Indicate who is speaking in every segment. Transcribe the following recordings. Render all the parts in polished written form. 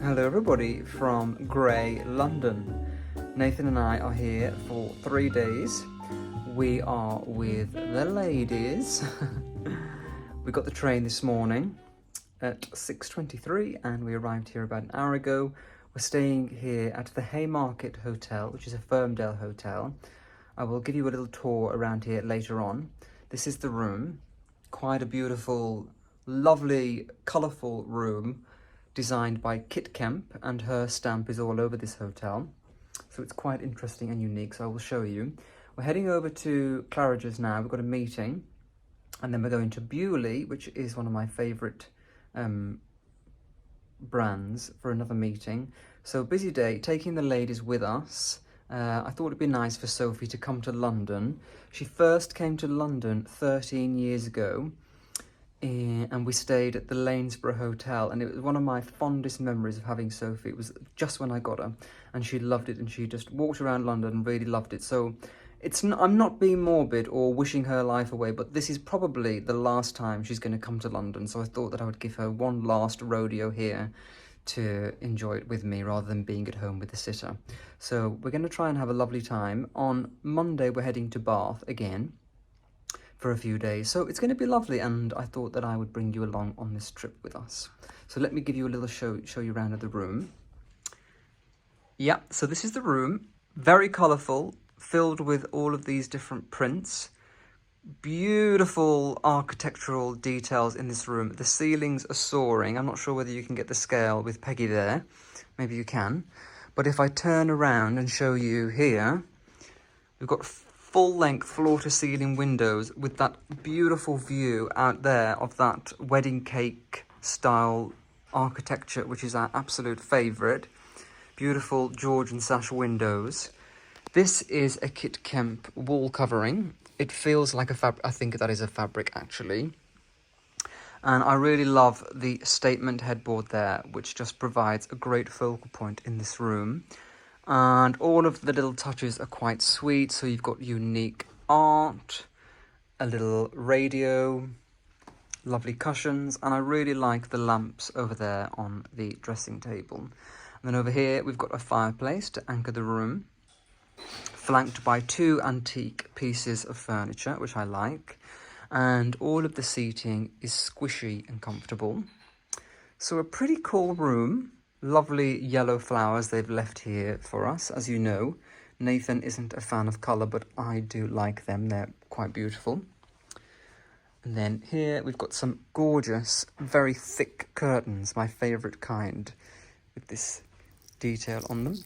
Speaker 1: Hello everybody from grey London. Nathan and I are here for 3 days. We are with the ladies. We got the train this morning at 6:23 and we arrived here about an hour ago. We're staying here at the Haymarket Hotel, which is a Firmdale hotel. I will give you a little tour around here later on. This is the room. Quite a beautiful, lovely, colourful room, designed by Kit Kemp, and her stamp is all over this hotel. So it's quite interesting and unique, so I will show you. We're heading over to Claridge's now. We've got a meeting, and then we're going to Bewley, which is one of my favourite brands, for another meeting. So busy day, taking the ladies with us. I thought it'd be nice for Sophie to come to London. She first came to London 13 years ago, and we stayed at the Lanesborough Hotel, and it was one of my fondest memories of having Sophie. It was just when I got her, and she loved it, and she just walked around London and really loved it. So I'm not being morbid or wishing her life away, but this is probably the last time she's going to come to London, so I thought that I would give her one last rodeo here to enjoy it with me rather than being at home with the sitter. So we're going to try and have a lovely time. On Monday we're heading to Bath again for a few days, so it's going to be lovely, and I thought that I would bring you along on this trip with us. So let me give you a little show you around of the room. Yeah, so this is the room, very colourful, filled with all of these different prints. Beautiful architectural details in this room. The ceilings are soaring. I'm not sure whether you can get the scale with Peggy there, maybe you can, but if I turn around and show you here, we've got full-length floor-to-ceiling windows with that beautiful view out there of that wedding cake style architecture, which is our absolute favourite. Beautiful Georgian sash windows. This is a Kit Kemp wall covering. It feels like a fabric. I think that is a fabric actually. And I really love the statement headboard there, which just provides a great focal point in this room. And all of the little touches are quite sweet. So you've got unique art, a little radio, lovely cushions, and I really like the lamps over there on the dressing table. And then over here we've got a fireplace to anchor the room, flanked by 2 antique pieces of furniture, which I like, and all of the seating is squishy and comfortable. So a pretty cool room. Lovely yellow flowers they've left here for us. As you know, Nathan isn't a fan of colour, but I do like them. They're quite beautiful. And then here we've got some gorgeous, very thick curtains, my favourite kind, with this detail on them.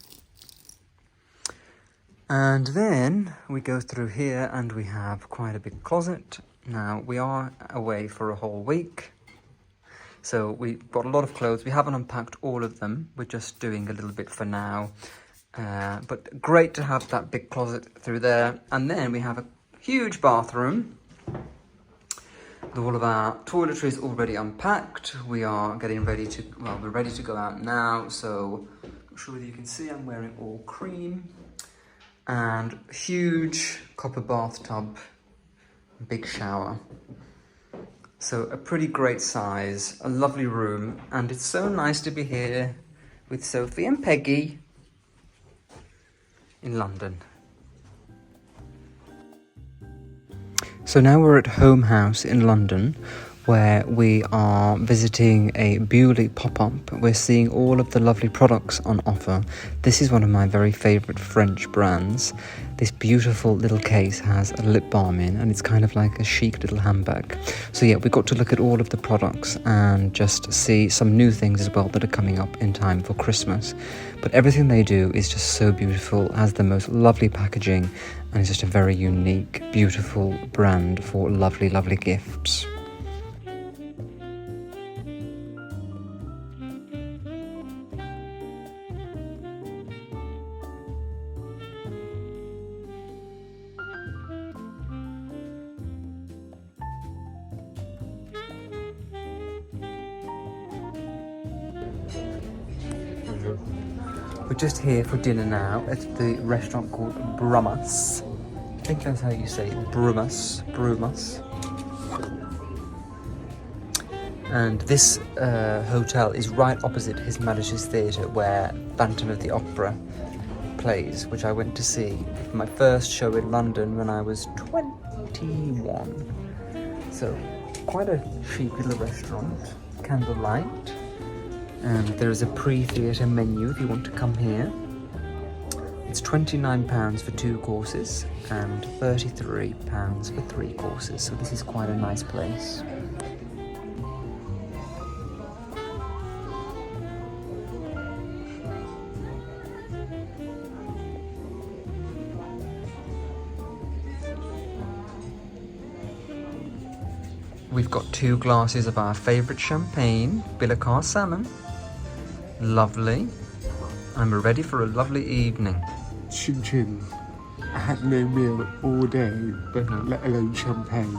Speaker 1: And then we go through here and we have quite a big closet. Now, we are away for a whole week, so we've got a lot of clothes. We haven't unpacked all of them. We're just doing a little bit for now. But great to have that big closet through there. And then we have a huge bathroom with all of our toiletries already unpacked. We are getting ready to, well, we're ready to go out now. So I'm not sure whether you can see, I'm wearing all cream. And huge copper bathtub, big shower. So a pretty great size, a lovely room, and it's so nice to be here with Sophie and Peggy in London. So now we're at Home House in London, where we are visiting a Bewley pop-up. We're seeing all of the lovely products on offer. This is one of my very favourite French brands. This beautiful little case has a lip balm in, and it's kind of like a chic little handbag. So yeah, we got to look at all of the products and just see some new things as well that are coming up in time for Christmas. But everything they do is just so beautiful, has the most lovely packaging, and it's just a very unique, beautiful brand for lovely, lovely gifts. We're just here for dinner now at the restaurant called Brumas. I think that's how you say it, Brumas. And this hotel is right opposite His Majesty's Theatre, where Phantom of the Opera plays, which I went to see for my first show in London when I was 21. So quite a chic little restaurant, candlelight, and there is a pre-theatre menu if you want to come here. It's £29 for 2 courses and £33 for 3 courses, so this is quite a nice place. We've got 2 glasses of our favourite champagne, Billicar Salmon. Lovely. And we're ready for a lovely evening.
Speaker 2: Chin chin. I had no meal all day, but let alone champagne.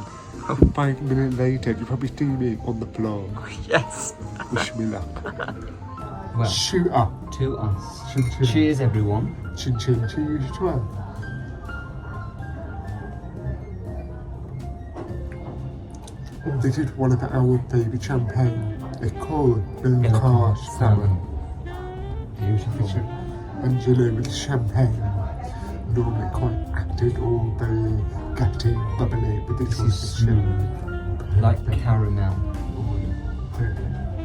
Speaker 2: 5 minutes later, you probably see me on the floor.
Speaker 1: Yes.
Speaker 2: Wish me luck.
Speaker 1: Well,
Speaker 2: Shoot up.
Speaker 1: to us.
Speaker 2: Chin chin.
Speaker 1: Cheers, everyone.
Speaker 2: Chin chin to you as well. This is one of our favourite champagne. It's called Billicar Salmon.
Speaker 1: Beautiful.
Speaker 2: And you know, with the champagne, normally quite acid or very gutty, bubbly, but this one's
Speaker 1: smooth, like caramel.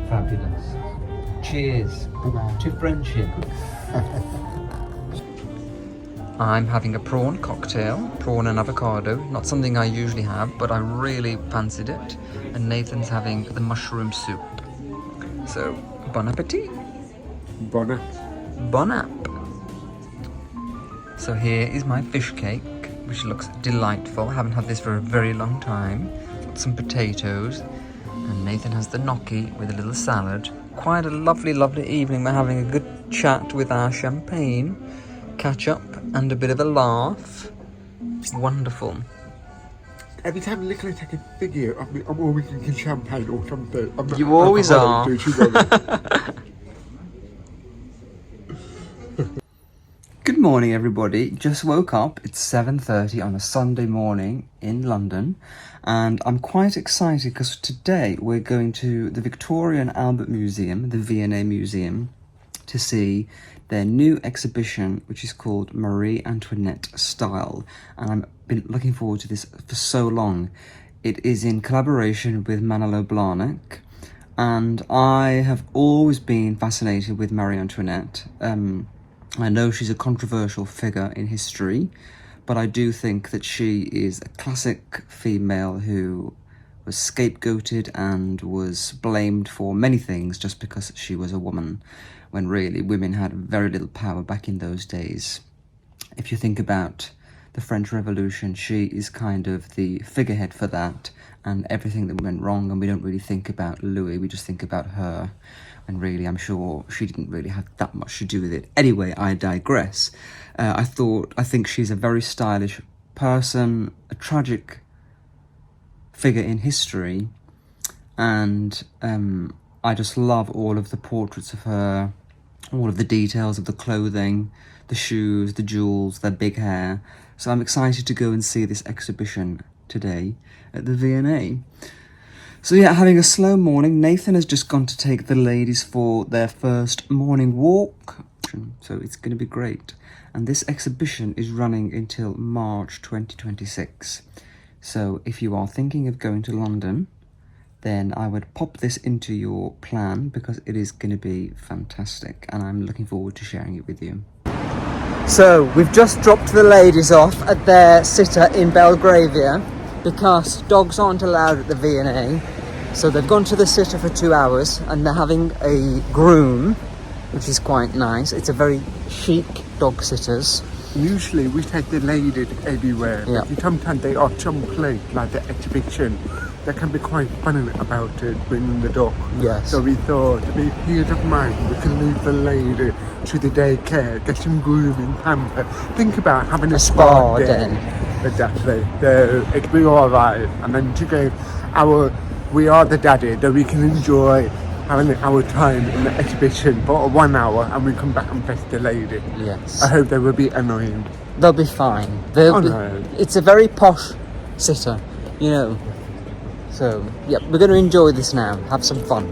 Speaker 1: Fabulous. Cheers.
Speaker 2: Bye-bye.
Speaker 1: To friendship. I'm having a prawn cocktail, prawn and avocado. Not something I usually have, but I really fancied it. And Nathan's having the mushroom soup. So, bon appetit.
Speaker 2: Bon app.
Speaker 1: Bon app. So here is my fish cake, which looks delightful. I haven't had this for a very long time. Got some potatoes. And Nathan has the gnocchi with a little salad. Quite a lovely, lovely evening. We're having a good chat with our champagne, catch up, and a bit of a laugh. Wonderful.
Speaker 2: Every time Nicolas takes a video of me, I'm always drinking champagne or something.
Speaker 1: You always are. Good morning, everybody. Just woke up. It's 7:30 on a Sunday morning in London, and I'm quite excited because today we're going to the Victoria and Albert Museum, the V&A Museum, to see their new exhibition, which is called Marie Antoinette Style, and I've been looking forward to this for so long. It is in collaboration with Manolo Blahnik, and I have always been fascinated with Marie Antoinette. I know she's a controversial figure in history, but I do think that she is a classic female who was scapegoated and was blamed for many things just because she was a woman, when really women had very little power back in those days. If you think about the French Revolution, she is kind of the figurehead for that, and everything that went wrong, and we don't really think about Louis, we just think about her. And really, I'm sure she didn't really have that much to do with it. Anyway, I digress. I think she's a very stylish person, a tragic figure in history, and I just love all of the portraits of her, all of the details of the clothing, the shoes, the jewels, their big hair. So I'm excited to go and see this exhibition today at the V&A. So yeah, having a slow morning. Nathan has just gone to take the ladies for their first morning walk. So it's going to be great. And this exhibition is running until March 2026. So if you are thinking of going to London, then I would pop this into your plan because it is going to be fantastic. And I'm looking forward to sharing it with you. So we've just dropped the ladies off at their sitter in Belgravia because dogs aren't allowed at the V&A. So they've gone to the sitter for 2 hours and they're having a groom, which is quite nice. It's a very chic dog sitters.
Speaker 2: Usually we take the ladies everywhere.
Speaker 1: Yeah.
Speaker 2: But sometimes they are some place like the exhibition. That can be quite funny about it, bringing the dog.
Speaker 1: Yes.
Speaker 2: So we thought, with peace of mind, we can leave the lady to the daycare, get some grooming, pamper. Think about having a spa day. Exactly. So it'll be alright. And then to go we are the daddy, that we can enjoy having our time in the exhibition for 1 hour and we come back and fetch the lady.
Speaker 1: Yes.
Speaker 2: I hope they will be annoying.
Speaker 1: They'll be fine.
Speaker 2: No.
Speaker 1: It's a very posh sitter, you know. So, yeah, we're going to enjoy this now. Have some fun.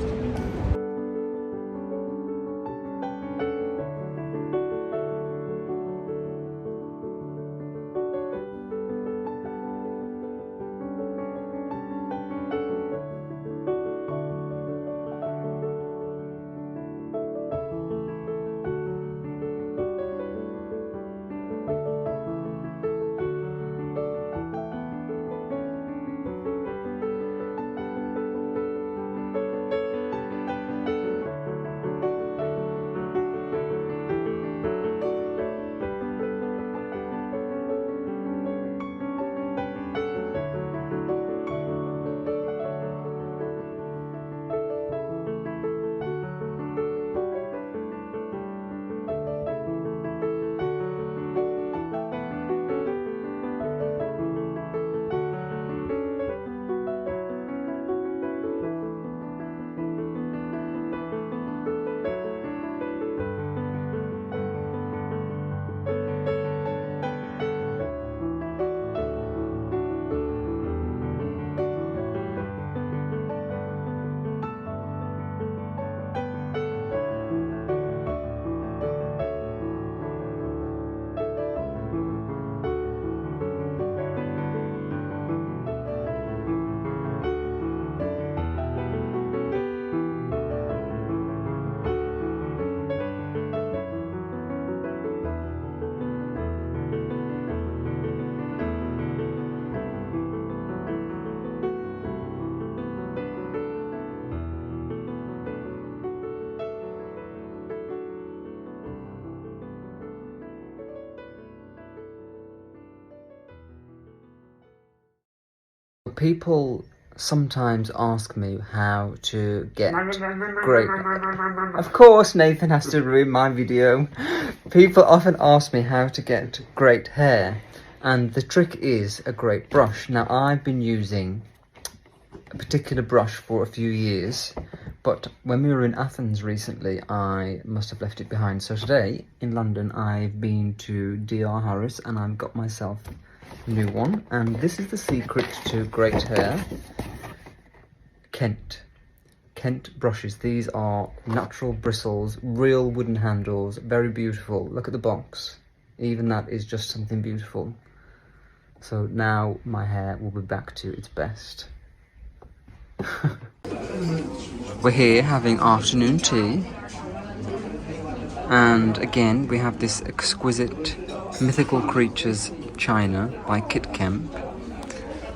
Speaker 1: People sometimes ask me how to get great... Of course Nathan has to ruin my video. People often ask me how to get great hair, and the trick is a great brush. Now, I've been using a particular brush for a few years, but when we were in Athens recently, I must have left it behind. So today in London, I've been to DR Harris and I've got myself a new one, and this is the secret to great hair. Kent brushes. These are natural bristles, real wooden handles, very beautiful. Look at the box. Even that is just something beautiful. So now my hair will be back to its best. We're here having afternoon tea, and again we have this exquisite Mythical Creatures china by Kit Kemp.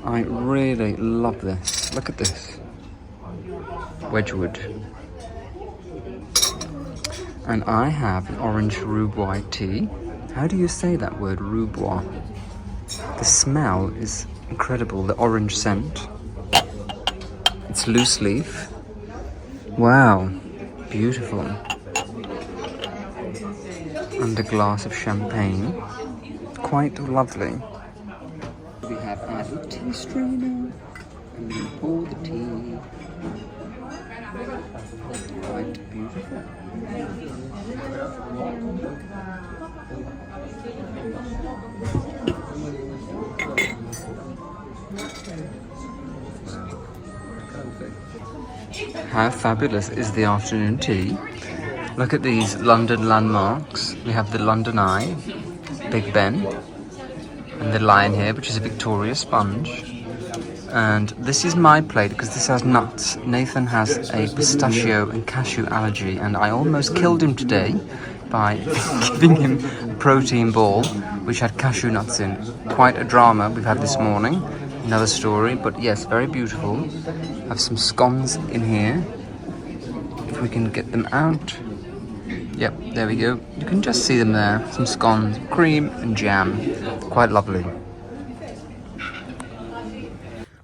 Speaker 1: I really love this. Look at this. Wedgwood. And I have an orange roubois tea. How do you say that word, roubois? The smell is incredible, the orange scent. It's loose leaf. Wow, beautiful. And a glass of champagne. Quite lovely. We have our tea strainer, and we pour the tea. Quite beautiful. How fabulous is the afternoon tea? Look at these London landmarks. We have the London Eye, Big Ben, and the Lion here, which is a Victoria sponge. And this is my plate because this has nuts. Nathan has a pistachio and cashew allergy, and I almost killed him today by giving him a protein ball which had cashew nuts in. Quite a drama we've had this morning. Another story, but yes, very beautiful. I have some scones in here. If we can get them out. Yep, there we go. You can just see them there. Some scones, cream and jam. Quite lovely.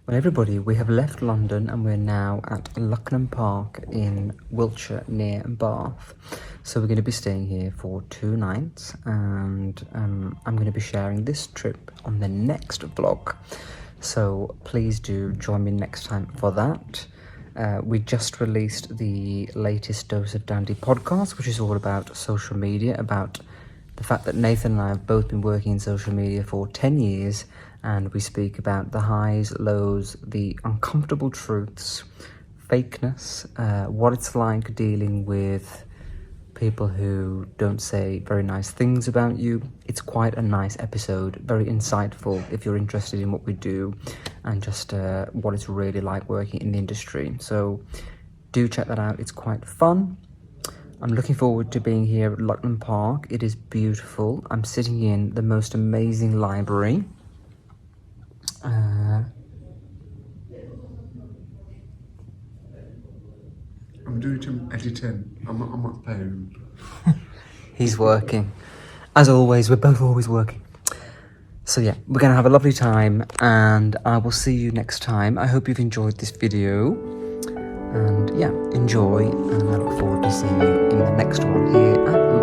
Speaker 1: Well, everybody, we have left London and we're now at Lucknam Park in Wiltshire near Bath. So we're going to be staying here for 2 nights, and I'm going to be sharing this trip on the next vlog. So please do join me next time for that. We just released the latest Dose of Dandy podcast, which is all about social media, about the fact that Nathan and I have both been working in social media for 10 years, and we speak about the highs, lows, the uncomfortable truths, fakeness, what it's like dealing with people who don't say very nice things about you. It's quite a nice episode, very insightful if you're interested in what we do and just what it's really like working in the industry. So do check that out, it's quite fun. I'm looking forward to being here at Luckman Park. It is beautiful. I'm sitting in the most amazing library.
Speaker 2: I'm doing some editing. I'm on my phone.
Speaker 1: He's working. As always, we're both always working. So yeah, we're going to have a lovely time, and I will see you next time. I hope you've enjoyed this video. And yeah, enjoy, and I look forward to seeing you in the next one here at